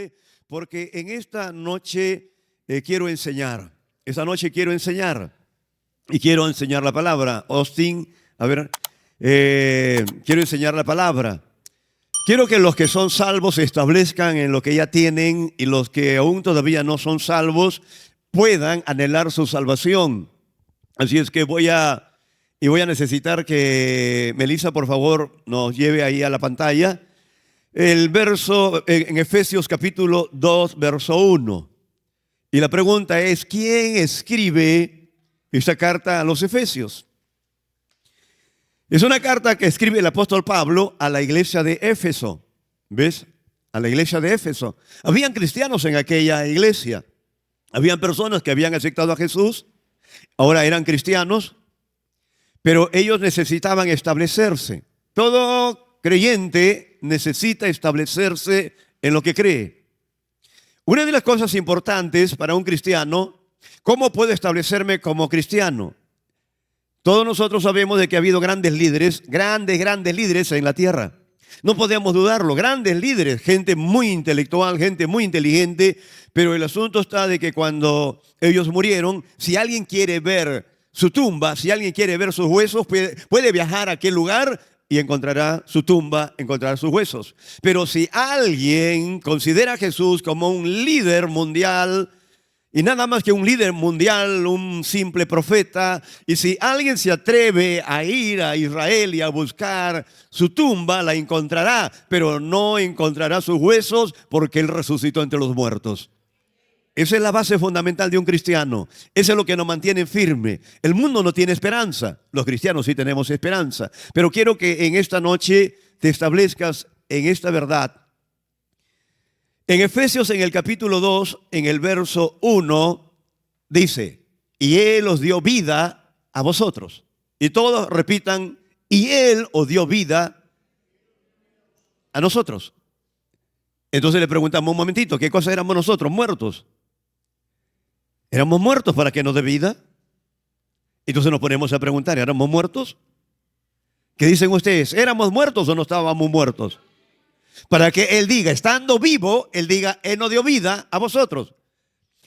importante porque en esta noche quiero enseñar. Esta noche quiero enseñar y quiero enseñar la palabra. Austin, a ver, quiero enseñar la palabra. Quiero que los que son salvos se establezcan en lo que ya tienen y los que aún todavía no son salvos puedan anhelar su salvación. Así es que voy a necesitar que Melissa, por favor, nos lleve ahí a la pantalla el verso en Efesios capítulo 2, verso 1. Y la pregunta es, ¿quién escribe esta carta a los Efesios? Es una carta que escribe el apóstol Pablo a la iglesia de Éfeso. ¿Ves? A la iglesia de Éfeso. Habían cristianos en aquella iglesia. Habían personas que habían aceptado a Jesús. Ahora eran cristianos. Pero ellos necesitaban establecerse. Todo creyente necesita establecerse en lo que cree. Una de las cosas importantes para un cristiano, ¿cómo puedo establecerme como cristiano? Todos nosotros sabemos de que ha habido grandes líderes en la tierra. No podemos dudarlo, grandes líderes, gente muy intelectual, gente muy inteligente, pero el asunto está de que cuando ellos murieron, si alguien quiere ver su tumba, si alguien quiere ver sus huesos, puede viajar a aquel lugar y encontrará su tumba, encontrará sus huesos. Pero si alguien considera a Jesús como un líder mundial, y nada más que un líder mundial, un simple profeta, y si alguien se atreve a ir a Israel y a buscar su tumba, la encontrará, pero no encontrará sus huesos porque Él resucitó entre los muertos. Esa es la base fundamental de un cristiano. Eso es lo que nos mantiene firme. El mundo no tiene esperanza. Los cristianos sí tenemos esperanza. Pero quiero que en esta noche te establezcas en esta verdad. En Efesios, en el capítulo 2, en el verso 1, dice, y Él os dio vida a vosotros. Y todos repitan, y Él os dio vida a nosotros. Entonces le preguntamos un momentito, ¿qué cosa éramos nosotros? Muertos. ¿Éramos muertos para que nos dé vida? Entonces nos ponemos a preguntar, ¿éramos muertos? ¿Qué dicen ustedes? ¿Éramos muertos o no estábamos muertos? Para que Él diga, estando vivo, Él diga, Él nos dio vida a vosotros.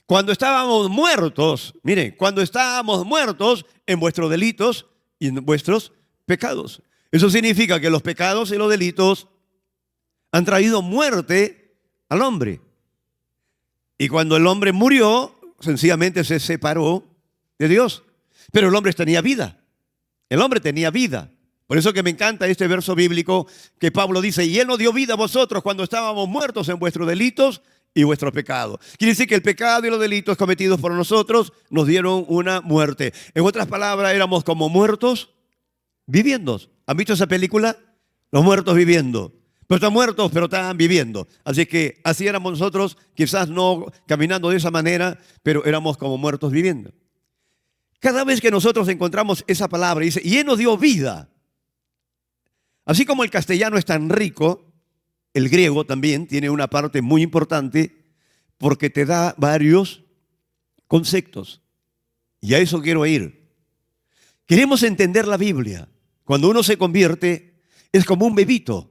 Cuando estábamos muertos, miren, cuando estábamos muertos en vuestros delitos y en vuestros pecados. Eso significa que los pecados y los delitos han traído muerte al hombre. Y cuando el hombre murió, sencillamente se separó de Dios. Pero el hombre tenía vida. El hombre tenía vida. Por eso que me encanta este verso bíblico que Pablo dice, y Él nos dio vida a vosotros cuando estábamos muertos en vuestros delitos y vuestros pecados. Quiere decir que el pecado y los delitos cometidos por nosotros nos dieron una muerte. En otras palabras, éramos como muertos viviendo. ¿Han visto esa película? Los muertos viviendo. Pero están muertos, pero están viviendo. Así que así éramos nosotros, quizás no caminando de esa manera, pero éramos como muertos viviendo. Cada vez que nosotros encontramos esa palabra, dice, y Él nos dio vida. Así como el castellano es tan rico, el griego también tiene una parte muy importante porque te da varios conceptos. Y a eso quiero ir. Queremos entender la Biblia. Cuando uno se convierte, es como un bebito.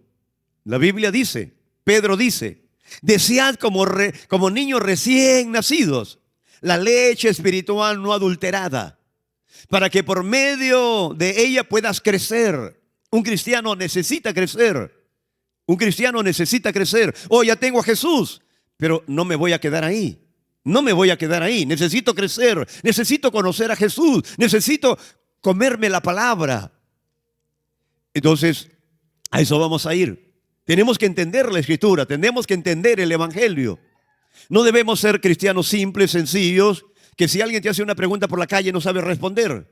La Biblia dice, Pedro dice, desead como niños recién nacidos la leche espiritual no adulterada, para que por medio de ella puedas crecer. Un cristiano necesita crecer. Un cristiano necesita crecer. Oh, ya tengo a Jesús, pero no me voy a quedar ahí. No me voy a quedar ahí. Necesito crecer. Necesito conocer a Jesús. Necesito comerme la palabra. Entonces, a eso vamos a ir. Tenemos que entender la Escritura. Tenemos que entender el Evangelio. No debemos ser cristianos simples, sencillos, que si alguien te hace una pregunta por la calle no sabe responder.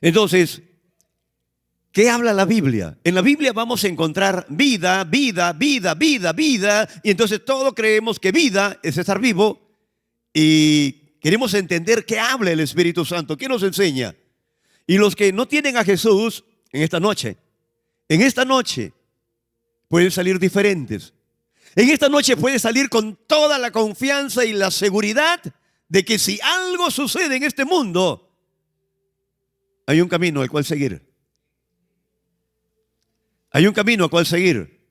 Entonces, ¿qué habla la Biblia? En la Biblia vamos a encontrar vida, vida, vida, vida, vida. Y entonces todos creemos que vida es estar vivo. Y queremos entender qué habla el Espíritu Santo, qué nos enseña. Y los que no tienen a Jesús en esta noche pueden salir diferentes. En esta noche puedes salir con toda la confianza y la seguridad de que si algo sucede en este mundo, hay un camino al cual seguir. Hay un camino al cual seguir.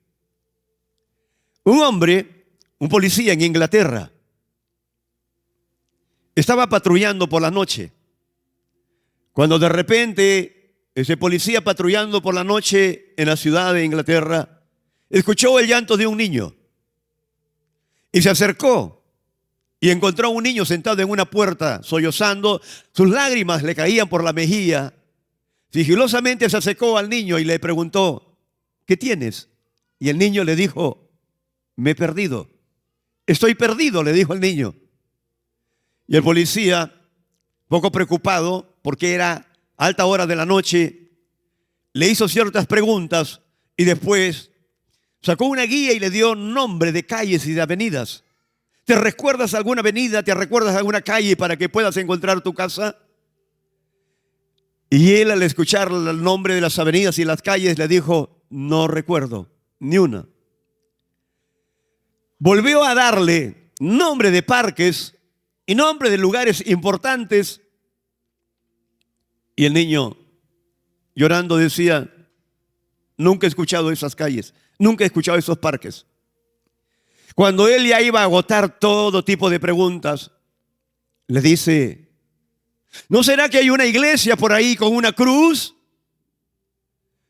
Un hombre, un policía en Inglaterra, estaba patrullando por la noche, cuando de repente ese policía patrullando por la noche en la ciudad de Inglaterra escuchó el llanto de un niño y se acercó y encontró a un niño sentado en una puerta sollozando. Sus lágrimas le caían por la mejilla. Sigilosamente se acercó al niño y le preguntó: ¿qué tienes? Y el niño le dijo: me he perdido. Estoy perdido, le dijo el niño. Y el policía, poco preocupado, porque era alta hora de la noche, le hizo ciertas preguntas y después sacó una guía y le dio nombre de calles y de avenidas. ¿Te recuerdas alguna avenida? ¿Te recuerdas alguna calle para que puedas encontrar tu casa? Y él, al escuchar el nombre de las avenidas y las calles, le dijo: no recuerdo ni una. Volvió a darle nombre de parques y nombre de lugares importantes. Y el niño, llorando, decía: nunca he escuchado esas calles, nunca he escuchado esos parques. Cuando él ya iba a agotar todo tipo de preguntas, le dice: ¿no será que hay una iglesia por ahí con una cruz?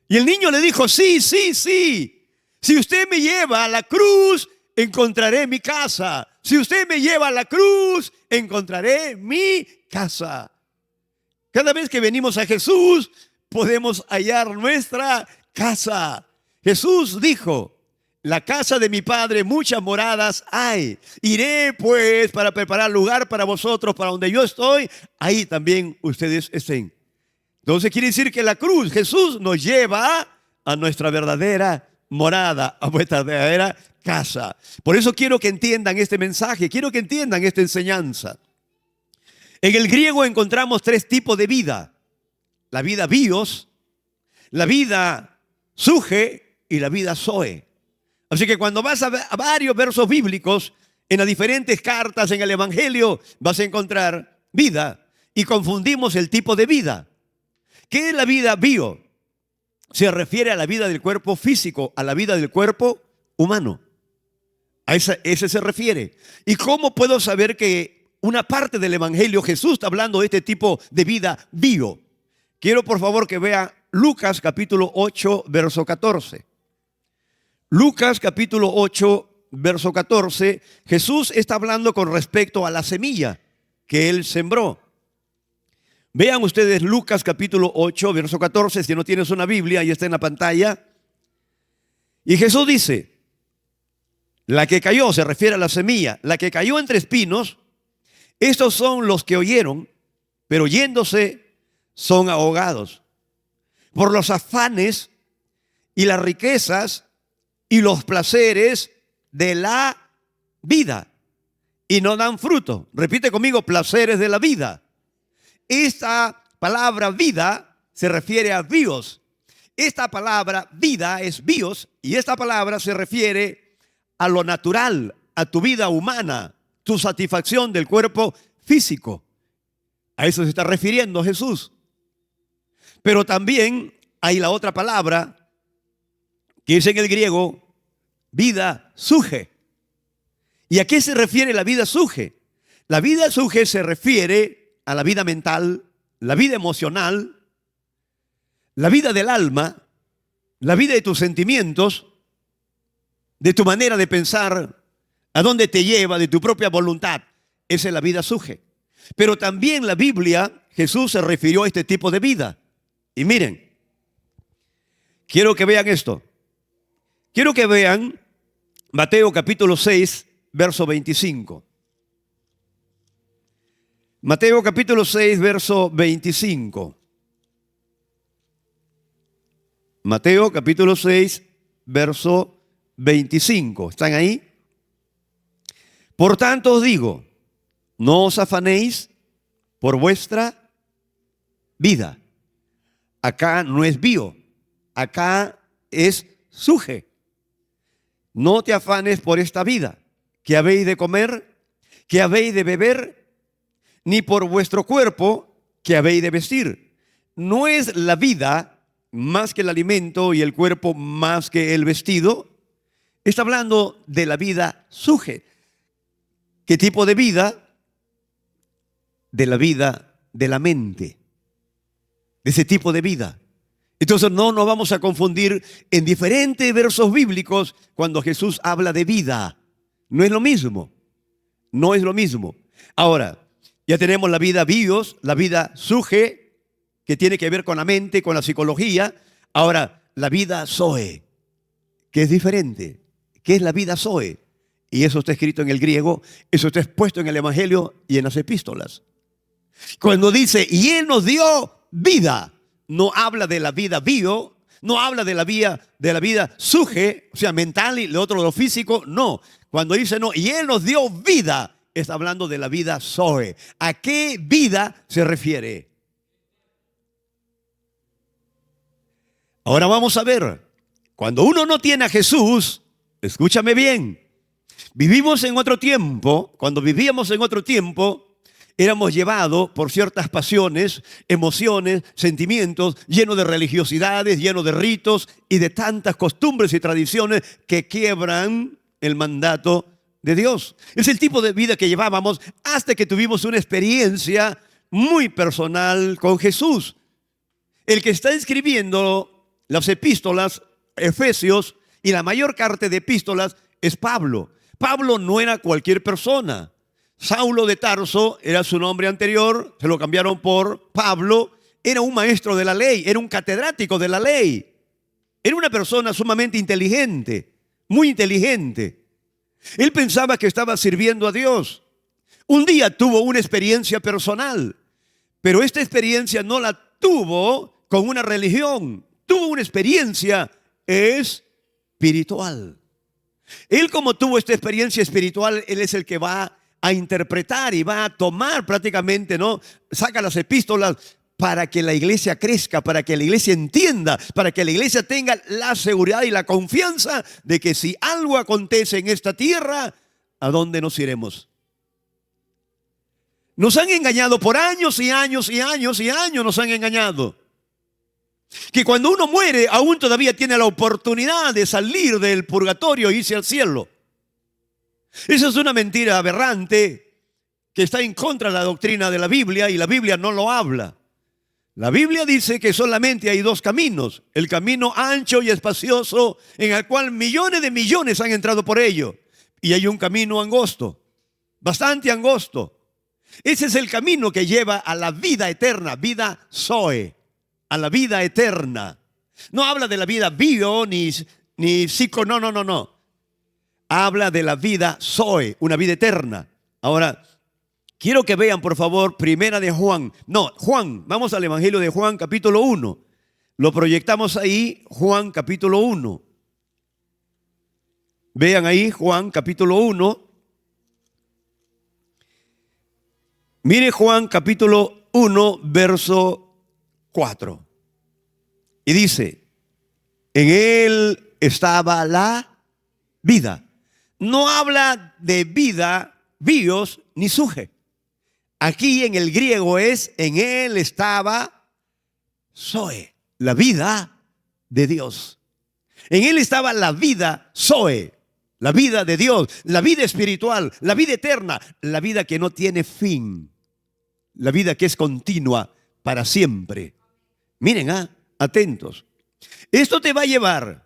Y el niño le dijo: sí, sí, sí. Si usted me lleva a la cruz, encontraré mi casa. Si usted me lleva a la cruz, encontraré mi casa. Cada vez que venimos a Jesús, podemos hallar nuestra casa. Jesús dijo: la casa de mi Padre muchas moradas hay. Iré pues para preparar lugar para vosotros, para donde yo estoy, ahí también ustedes estén. Entonces quiere decir que la cruz, Jesús nos lleva a nuestra verdadera morada, a nuestra verdadera casa. Por eso quiero que entiendan este mensaje, quiero que entiendan esta enseñanza. En el griego encontramos tres tipos de vida: la vida bios, la vida suge y la vida zoe. Así que cuando vas a varios versos bíblicos, en las diferentes cartas, en el Evangelio, vas a encontrar vida y confundimos el tipo de vida. ¿Qué es la vida bio? Se refiere a la vida del cuerpo físico, a la vida del cuerpo humano. A ese se refiere. ¿Y cómo puedo saber que una parte del Evangelio Jesús está hablando de este tipo de vida bio? Quiero por favor que vea Lucas capítulo 8, verso 14. Lucas capítulo 8, verso 14. Jesús está hablando con respecto a la semilla que él sembró. Vean ustedes Lucas capítulo 8, verso 14. Si no tienes una Biblia, ahí está en la pantalla. Y Jesús dice: la que cayó, se refiere a la semilla, la que cayó entre espinos, estos son los que oyeron, pero yéndose son ahogados por los afanes y las riquezas y los placeres de la vida, y no dan fruto. Repite conmigo: placeres de la vida. Esta palabra vida se refiere a bios. Esta palabra vida es bios, y esta palabra se refiere a lo natural, a tu vida humana, tu satisfacción del cuerpo físico. A eso se está refiriendo Jesús. Pero también hay la otra palabra, que es en el griego vida suge. ¿Y a qué se refiere la vida suge? La vida suge se refiere a la vida mental, la vida emocional, la vida del alma, la vida de tus sentimientos, de tu manera de pensar, a dónde te lleva, de tu propia voluntad. Esa es la vida suge. Pero también la Biblia, Jesús se refirió a este tipo de vida. Y miren, quiero que vean esto. Quiero que vean Mateo capítulo 6, verso 25. Mateo capítulo 6, verso 25. Mateo capítulo 6, verso 25. ¿Están ahí? Por tanto os digo, no os afanéis por vuestra vida. Acá no es bio, acá es suge. No te afanes por esta vida, que habéis de comer, que habéis de beber, ni por vuestro cuerpo, que habéis de vestir. ¿No es la vida más que el alimento y el cuerpo más que el vestido? Está hablando de la vida suje. ¿Qué tipo de vida? De la vida de la mente. De ese tipo de vida. Entonces no nos vamos a confundir en diferentes versos bíblicos cuando Jesús habla de vida. No es lo mismo. No es lo mismo. Ahora, ya tenemos la vida bios, la vida suje, que tiene que ver con la mente, con la psicología. Ahora, la vida zoe, que es diferente. ¿Qué es la vida zoe? Y eso está escrito en el griego, eso está expuesto en el Evangelio y en las epístolas. Cuando dice, y Él nos dio vida, no habla de la vida bio, no habla de la vida suje, o sea, mental, y lo otro de lo físico, no. Cuando dice no, y Él nos dio vida, está hablando de la vida zoe. ¿A qué vida se refiere? Ahora vamos a ver, cuando uno no tiene a Jesús, escúchame bien, vivimos en otro tiempo, cuando vivíamos en otro tiempo, éramos llevados por ciertas pasiones, emociones, sentimientos, llenos de religiosidades, llenos de ritos y de tantas costumbres y tradiciones que quiebran el mandato de Dios. Es el tipo de vida que llevábamos hasta que tuvimos una experiencia muy personal con Jesús. El que está escribiendo las epístolas, Efesios, y la mayor parte de epístolas es Pablo. Pablo no era cualquier persona. Saulo de Tarso era su nombre anterior, se lo cambiaron por Pablo. Era un maestro de la ley, era un catedrático de la ley. Era una persona sumamente inteligente, muy inteligente. Él pensaba que estaba sirviendo a Dios. Un día tuvo una experiencia personal, pero esta experiencia no la tuvo con una religión. Tuvo una experiencia espiritual. Él, como tuvo esta experiencia espiritual, él es el que va a interpretar y va a tomar prácticamente, ¿no? Saca las epístolas para que la iglesia crezca, para que la iglesia entienda, para que la iglesia tenga la seguridad y la confianza de que si algo acontece en esta tierra, ¿a dónde nos iremos? Nos han engañado por años y años y años y años, nos han engañado. Que cuando uno muere, aún todavía tiene la oportunidad de salir del purgatorio e irse al cielo. Esa es una mentira aberrante que está en contra de la doctrina de la Biblia, y la Biblia no lo habla. La Biblia dice que solamente hay dos caminos: el camino ancho y espacioso, en el cual millones de millones han entrado por ello, y hay un camino angosto, bastante angosto. Ese es el camino que lleva a la vida eterna, vida zoe, a la vida eterna. No habla de la vida bio ni psico, no. Habla de la vida zoe, una vida eterna. Ahora, quiero que vean, por favor, primera de Juan. Juan, vamos al Evangelio de Juan, capítulo 1. Lo proyectamos ahí, Juan, capítulo 1. Vean ahí, Juan, capítulo 1. Mire Juan, capítulo 1, verso 4. Y dice, en él estaba la vida. No habla de vida, bios, ni suje. Aquí en el griego es, en él estaba zoe, la vida de Dios. En él estaba la vida zoe, la vida de Dios, la vida espiritual, la vida eterna, la vida que no tiene fin, la vida que es continua para siempre. Miren, atentos. Esto te va a llevar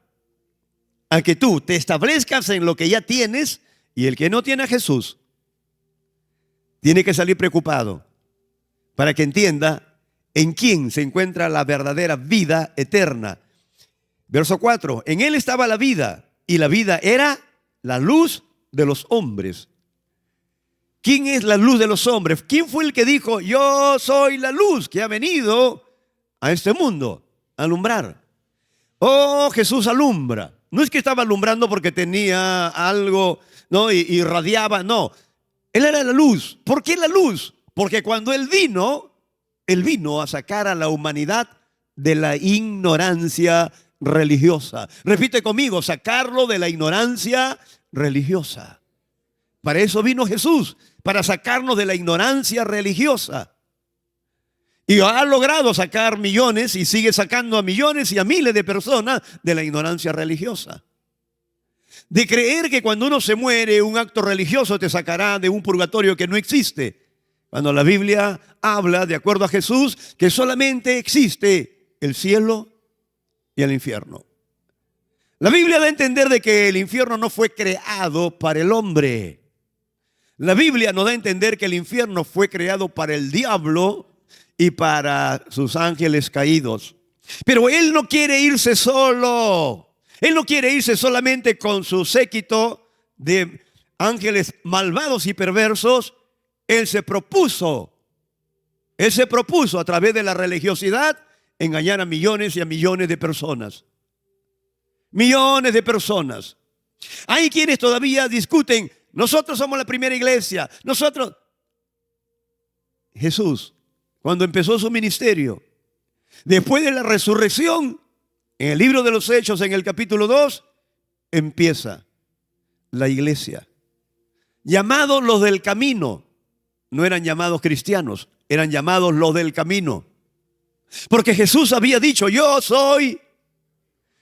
a que tú te establezcas en lo que ya tienes, y el que no tiene a Jesús tiene que salir preocupado para que entienda en quién se encuentra la verdadera vida eterna. Verso 4, en él estaba la vida, y la vida era la luz de los hombres. ¿Quién es la luz de los hombres? ¿Quién fue el que dijo, yo soy la luz que ha venido a este mundo a alumbrar? Oh, Jesús alumbra. No es que estaba alumbrando porque tenía algo, ¿no? y irradiaba, no. Él era la luz. ¿Por qué la luz? Porque cuando Él vino a sacar a la humanidad de la ignorancia religiosa. Repite conmigo, sacarlo de la ignorancia religiosa. Para eso vino Jesús, para sacarnos de la ignorancia religiosa. Y ha logrado sacar millones, y sigue sacando a millones y a miles de personas de la ignorancia religiosa. de creer que cuando uno se muere, un acto religioso te sacará de un purgatorio que no existe. Cuando la Biblia habla, de acuerdo a Jesús, que solamente existe el cielo y el infierno. La Biblia da a entender de que el infierno no fue creado para el hombre. La Biblia nos da a entender que el infierno fue creado para el diablo y para sus ángeles caídos. Pero él no quiere irse solo. Él no quiere irse solamente con su séquito de ángeles malvados y perversos. Él se propuso a través de la religiosidad engañar a millones y a millones de personas. Millones de personas. Hay quienes todavía discuten, nosotros somos la primera iglesia, nosotros. Jesús, cuando empezó su ministerio, después de la resurrección, en el libro de los Hechos, en el capítulo 2, empieza la iglesia. Llamados los del camino. No eran llamados cristianos, eran llamados los del camino. Porque Jesús había dicho, yo soy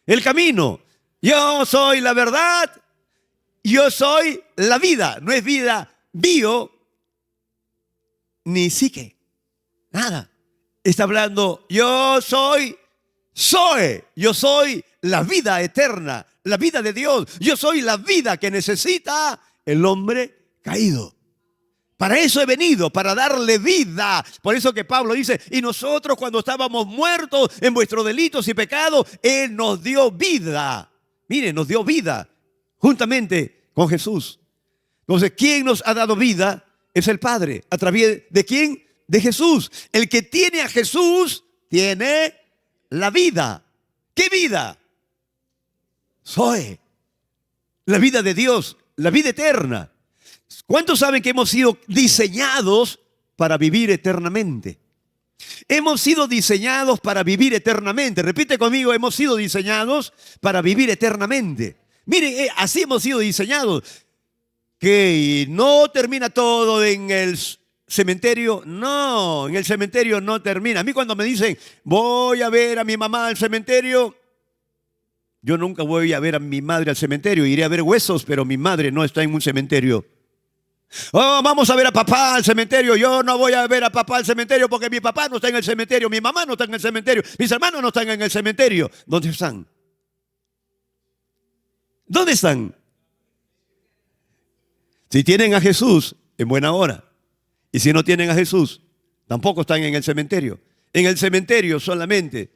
el camino, yo soy la verdad, yo soy la vida. No es vida bio ni psique, nada. Está hablando, yo soy Zoe, yo soy la vida eterna, la vida de Dios. Yo soy la vida que necesita el hombre caído. Para eso he venido, para darle vida. Por eso que Pablo dice, y nosotros cuando estábamos muertos en vuestros delitos y pecados, Él nos dio vida. Mire, nos dio vida juntamente con Jesús. Entonces, ¿quién nos ha dado vida? Es el Padre. ¿A través de quién? De Jesús. El que tiene a Jesús tiene la vida. ¿Qué vida? Zoe. La vida de Dios, la vida eterna. ¿Cuántos saben que hemos sido diseñados para vivir eternamente? Hemos sido diseñados para vivir eternamente. Repite conmigo, hemos sido diseñados para vivir eternamente. Mire, así hemos sido diseñados. Que no termina todo en el cementerio. No, en el cementerio no termina. A mí cuando me dicen, voy a ver a mi mamá al cementerio, yo nunca voy a ver a mi madre al cementerio. Iré a ver huesos, pero mi madre no está en un cementerio. Oh, vamos a ver a papá al cementerio. Yo no voy a ver a papá al cementerio porque mi papá no está en el cementerio, mi mamá no está en el cementerio, mis hermanos no están en el cementerio. ¿Dónde están? ¿Dónde están? Si tienen a Jesús, en buena hora. Y si no tienen a Jesús, tampoco están en el cementerio. En el cementerio solamente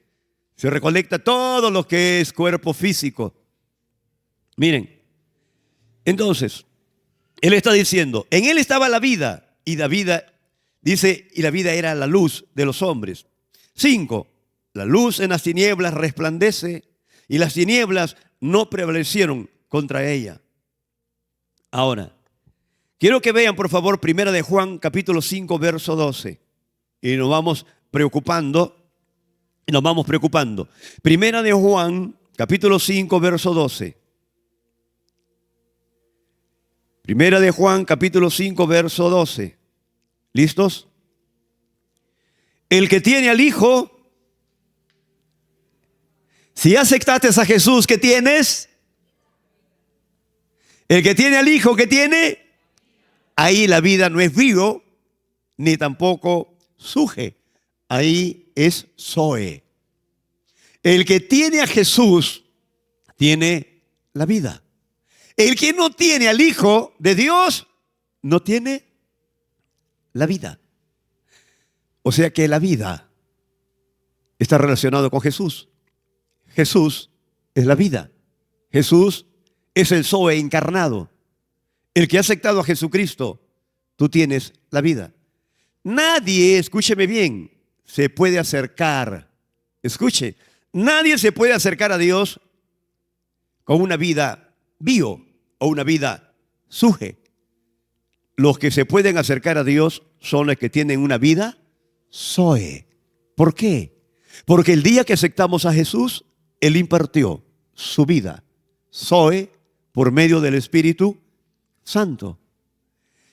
se recolecta todo lo que es cuerpo físico. Miren, entonces, Él está diciendo, en Él estaba la vida, y la vida, dice, y la vida era la luz de los hombres. 5, la luz en las tinieblas resplandece, y las tinieblas no prevalecieron contra ella. Ahora, quiero que vean, por favor, Primera de Juan, capítulo 5, verso 12. Y nos vamos preocupando. Primera de Juan, capítulo 5, verso 12. Primera de Juan, capítulo 5, verso 12. ¿Listos? El que tiene al Hijo, si aceptaste a Jesús, ¿qué tienes? El que tiene al Hijo, ¿qué tiene? Ahí la vida no es bio, ni tampoco suje. Ahí es Zoe. El que tiene a Jesús, tiene la vida. El que no tiene al Hijo de Dios, no tiene la vida. O sea que la vida está relacionada con Jesús. Jesús es la vida. Jesús es el Zoe encarnado. El que ha aceptado a Jesucristo, tú tienes la vida. Nadie, escúcheme bien, se puede acercar. Escuche, nadie se puede acercar a Dios con una vida bio o una vida suje. Los que se pueden acercar a Dios son los que tienen una vida Zoe. ¿Por qué? Porque el día que aceptamos a Jesús, Él impartió su vida Zoe por medio del Espíritu Santo.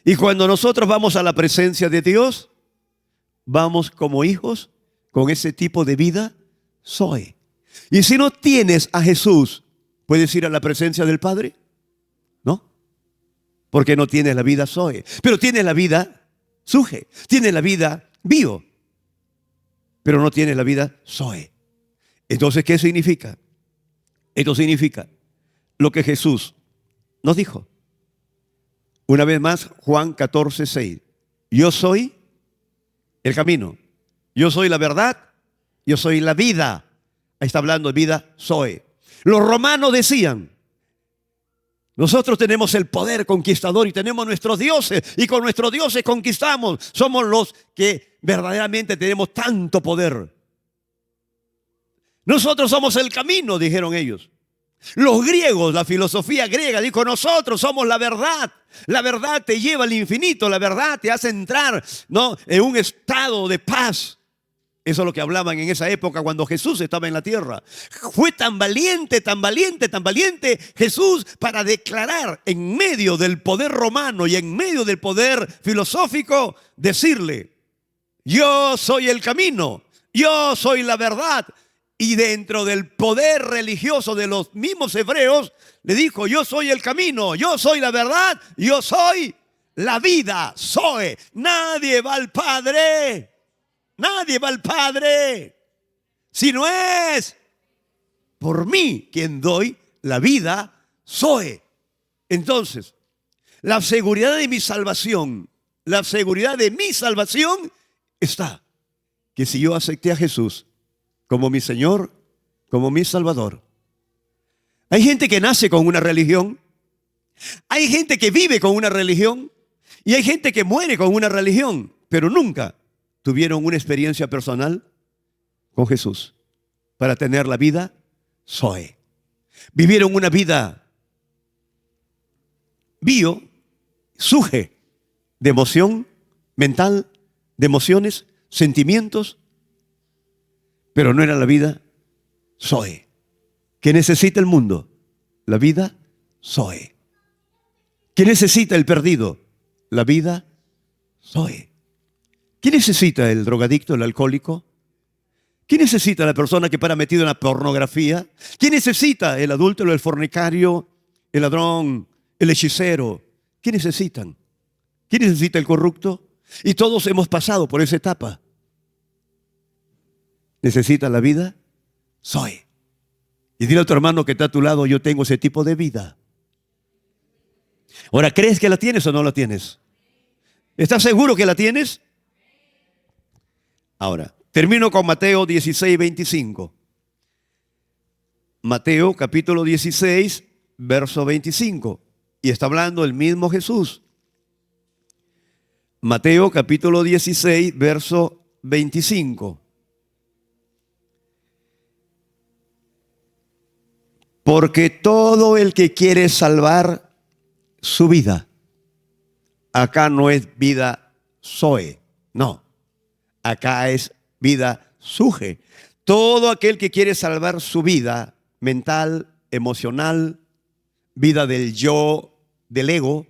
Y cuando nosotros vamos a la presencia de Dios, vamos como hijos con ese tipo de vida Zoe. Y si no tienes a Jesús, ¿puedes ir a la presencia del Padre? porque no tienes la vida Zoe, pero tienes la vida Suje, tienes la vida Bio, pero no tienes la vida Zoe. Entonces, ¿qué significa? Esto significa lo que Jesús nos dijo. Una vez más, Juan 14:6. Yo soy el camino, yo soy la verdad, yo soy la vida. Ahí está hablando de vida Zoe. Los romanos decían, nosotros tenemos el poder conquistador y tenemos nuestros dioses, y con nuestros dioses conquistamos. Somos los que verdaderamente tenemos tanto poder. Nosotros somos el camino, dijeron ellos. Los griegos, la filosofía griega dijo, nosotros somos la verdad. La verdad te lleva al infinito, la verdad te hace entrar, ¿no?, en un estado de paz. Eso es lo que hablaban en esa época cuando Jesús estaba en la tierra. Fue tan valiente, tan valiente, tan valiente Jesús para declarar en medio del poder romano y en medio del poder filosófico, decirle, yo soy el camino, yo soy la verdad. Y dentro del poder religioso de los mismos hebreos, le dijo, yo soy el camino, yo soy la verdad, yo soy la vida, Zoe. Nadie va al Padre. Nadie va al Padre si no es por mí quien doy la vida Zoe. Entonces, la seguridad de mi salvación, la seguridad de mi salvación está que si yo acepté a Jesús como mi Señor, como mi Salvador. Hay gente que nace con una religión, hay gente que vive con una religión y hay gente que muere con una religión, pero nunca tuvieron una experiencia personal con Jesús para tener la vida Zoe. Vivieron una vida bio, suje, de emoción mental, de emociones, sentimientos, pero no era la vida Zoe. ¿Qué necesita el mundo? La vida Zoe. ¿Qué necesita el perdido? La vida Zoe. ¿Qué necesita el drogadicto, el alcohólico? ¿Qué necesita la persona que para metido en la pornografía? ¿Qué necesita el adúltero, el fornicario, el ladrón, el hechicero? ¿Qué necesitan? ¿Qué necesita el corrupto? Y todos hemos pasado por esa etapa. ¿Necesita la vida? Soy. Y dile a tu hermano que está a tu lado, yo tengo ese tipo de vida. Ahora, ¿crees que la tienes o no la tienes? ¿Estás seguro que la tienes? Ahora, termino con Mateo 16:25. Mateo capítulo 16, verso 25. Y está hablando el mismo Jesús. Mateo capítulo 16, verso 25. Porque todo el que quiere salvar su vida, acá no es vida Zoe, no. Acá es vida Suje. Todo aquel que quiere salvar su vida mental, emocional, vida del yo, del ego,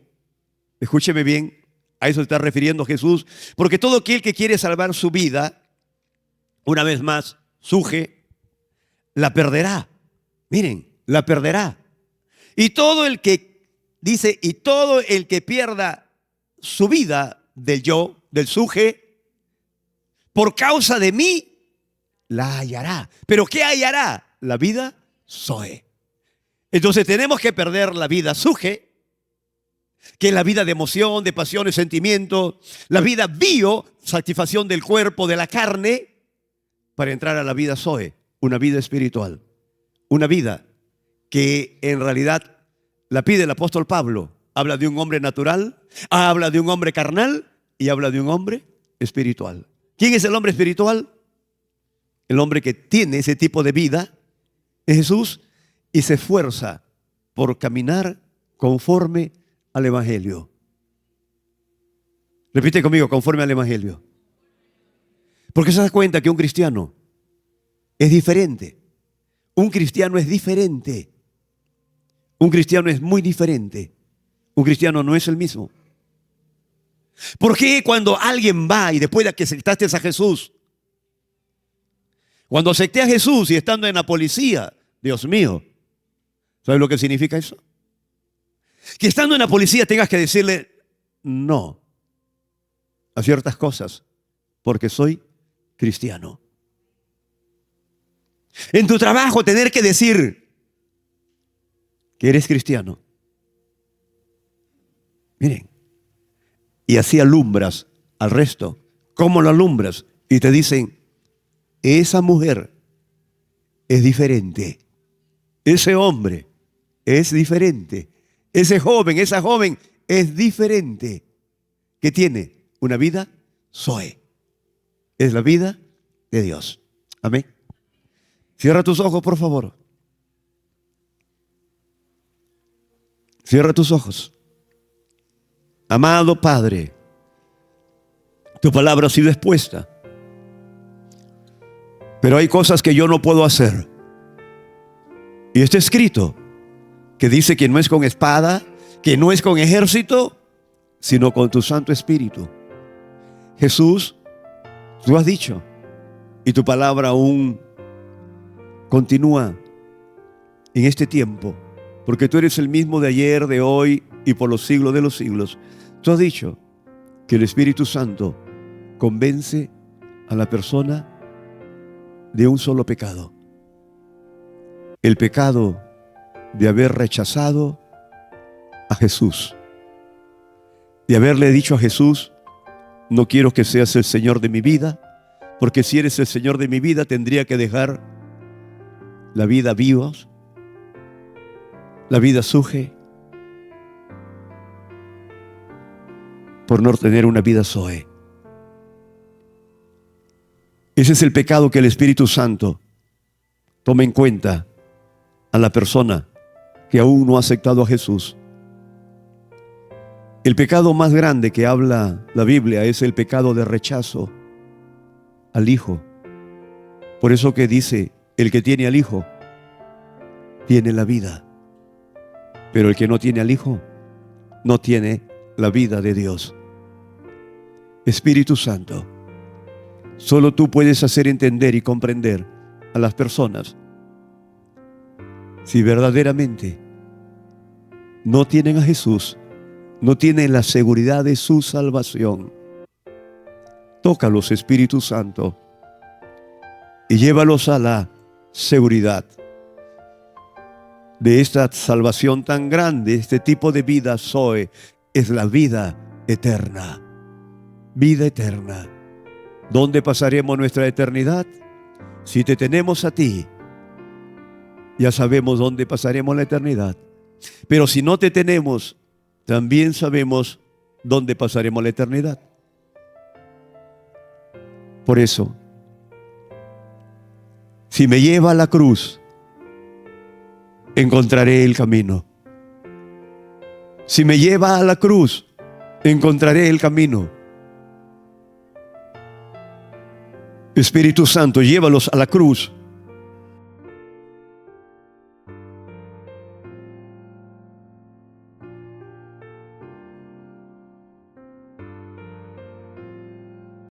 escúcheme bien, a eso se está refiriendo Jesús, porque todo aquel que quiere salvar su vida, una vez más, Suje, la perderá. Miren, la perderá. Y todo el que, dice, y todo el que pierda su vida del yo, del Suje, por causa de mí, la hallará. ¿Pero qué hallará? La vida Zoe. Entonces tenemos que perder la vida Suje, que es la vida de emoción, de pasiones, sentimientos, la vida bio, satisfacción del cuerpo, de la carne, para entrar a la vida Zoe, una vida espiritual. Una vida que en realidad la pide el apóstol Pablo. Habla de un hombre natural, habla de un hombre carnal y habla de un hombre espiritual. ¿Quién es el hombre espiritual? El hombre que tiene ese tipo de vida es Jesús y se esfuerza por caminar conforme al Evangelio. Repite conmigo, conforme al Evangelio. Porque se da cuenta que un cristiano es diferente. Un cristiano es diferente. Un cristiano es muy diferente. Un cristiano no es el mismo. ¿Por qué cuando alguien va y después de que aceptaste a Jesús, cuando acepté a Jesús y estando en la policía, Dios mío, ¿sabes lo que significa eso? Que estando en la policía tengas que decirle no a ciertas cosas porque soy cristiano. En tu trabajo tener que decir que eres cristiano. Miren, y así alumbras al resto. ¿Cómo lo alumbras? Y te dicen, esa mujer es diferente. Ese hombre es diferente. Ese joven, esa joven es diferente. Que tiene una vida Zoe. Es la vida de Dios. Amén. Cierra tus ojos, por favor. Cierra tus ojos. Amado Padre, tu palabra ha sido expuesta. Pero hay cosas que yo no puedo hacer. Y está escrito que dice que no es con espada, que no es con ejército, sino con tu Santo Espíritu. Jesús, tú has dicho, y tu palabra aún continúa en este tiempo, porque tú eres el mismo de ayer, de hoy y por los siglos de los siglos. Tú has dicho que el Espíritu Santo convence a la persona de un solo pecado. El pecado de haber rechazado a Jesús, de haberle dicho a Jesús, no quiero que seas el Señor de mi vida, porque si eres el Señor de mi vida tendría que dejar la vida vivos, la vida suje, por no tener una vida Zoe. Ese es el pecado que el Espíritu Santo toma en cuenta a la persona que aún no ha aceptado a Jesús. El pecado más grande que habla la Biblia es el pecado de rechazo al Hijo. Por eso que dice, el que tiene al Hijo tiene la vida, pero el que no tiene al Hijo no tiene la vida de Dios. Espíritu Santo, solo tú puedes hacer entender y comprender a las personas si verdaderamente no tienen a Jesús, no tienen la seguridad de su salvación. Tócalos, Espíritu Santo, y llévalos a la seguridad de esta salvación tan grande. Este tipo de vida Zoe es la vida eterna. Vida eterna. ¿Dónde pasaremos nuestra eternidad? Si te tenemos a ti, ya sabemos dónde pasaremos la eternidad. Pero si no te tenemos, también sabemos dónde pasaremos la eternidad. Por eso, si me lleva a la cruz, encontraré el camino. Si me lleva a la cruz, encontraré el camino. Espíritu Santo, llévalos a la cruz